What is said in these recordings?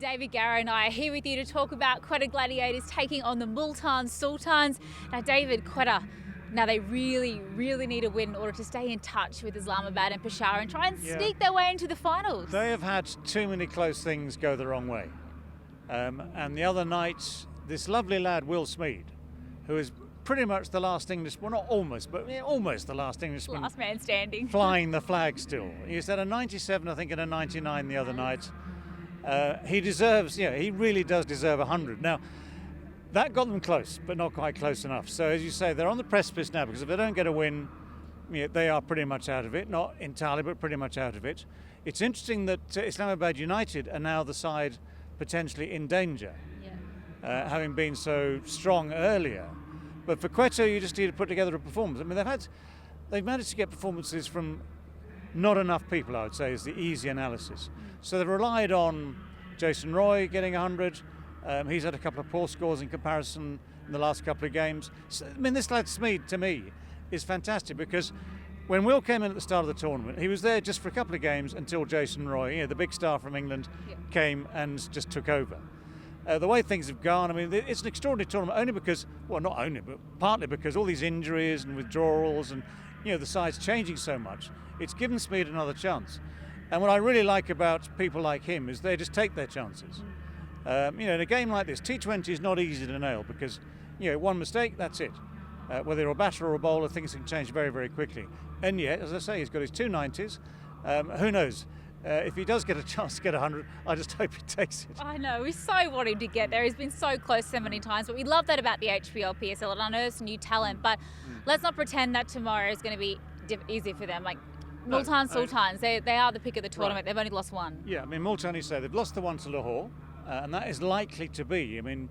David Gower and I are here with you to talk about Quetta Gladiators taking on the Multan Sultans. Now, David, Quetta, now they really need a win in order to stay in touch with Islamabad and Peshawar and try and sneak their way into the finals. They have had too many close things go the wrong way. And the other night, this lovely lad, Will Smead, who is pretty much the last Englishman, well, not almost, but almost the last Englishman. Last man standing. Flying the flag still. He's had a 97, I think, and a 99 the other night. He deserves, he really does deserve 100. Now, that got them close, but not quite close enough. So, as you say, they're on the precipice now, because if they don't get a win, they are pretty much out of it. Not entirely, but pretty much out of it. It's interesting that Islamabad United are now the side potentially in danger, having been so strong earlier. But for Quetta, you just need to put together a performance. I mean, they've managed to get performances from not enough people, I would say, is the easy analysis. So they've relied on Jason Roy getting 100. He's had a couple of poor scores in comparison in the last couple of games. So, I mean, this lad Smead, to me, is fantastic, because when Will came in at the start of the tournament, he was there just for a couple of games until Jason Roy, the big star from England, came and just took over. The way things have gone, I mean, it's an extraordinary tournament only because, well, not only, but partly because all these injuries and withdrawals and, the side's changing so much. It's given Smead another chance. And what I really like about people like him is they just take their chances. In a game like this, T20 is not easy to nail because, one mistake, that's it. Whether you're a batter or a bowler, things can change very, very quickly. And yet, as I say, he's got his 2 90s. Who knows? If he does get a chance to get 100, I just hope he takes it. I know, we so want him to get there. He's been so close so many times, but we love that about the HBL PSL. And I know it's new talent, but let's not pretend that tomorrow is going to be easy for them. Like Multan Sultans, they are the pick of the tournament. Right. They've only lost one. Yeah, I mean, Multan, you say they've lost the one to Lahore, and that is likely to be. I mean,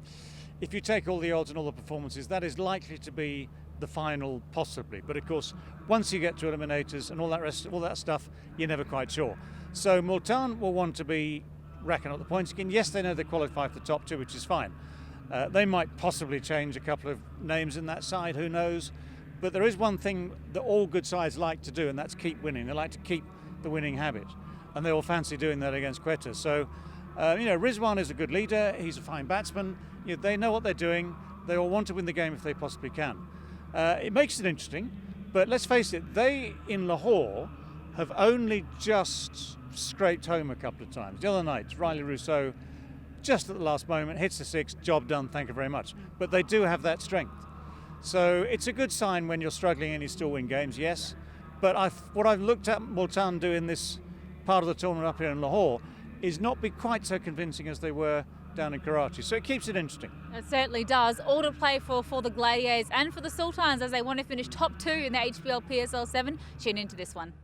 if you take all the odds and all the performances, that is likely to be the final, possibly. But of course, once you get to eliminators and all that stuff, you're never quite sure. So Multan will want to be racking up the points again. Yes, they know they qualify for the top 2, which is fine. They might possibly change a couple of names in that side, who knows? But there is one thing that all good sides like to do, and that's keep winning. They like to keep the winning habit, and they all fancy doing that against Quetta. So, Rizwan is a good leader. He's a fine batsman. They know what they're doing. They all want to win the game if they possibly can. It makes it interesting, but let's face it, they in Lahore have only just scraped home a couple of times. The other night, Riley Rousseau, just at the last moment, hits the 6, job done, thank you very much. But they do have that strength. So it's a good sign when you're struggling and you still win games, yes. But what I've looked at Multan do in this part of the tournament up here in Lahore is not be quite so convincing as they were down in Karachi. So it keeps it interesting. It certainly does. All to play for the Gladiators and for the Sultans as they want to finish top 2 in the HBL PSL 7. Tune into this one.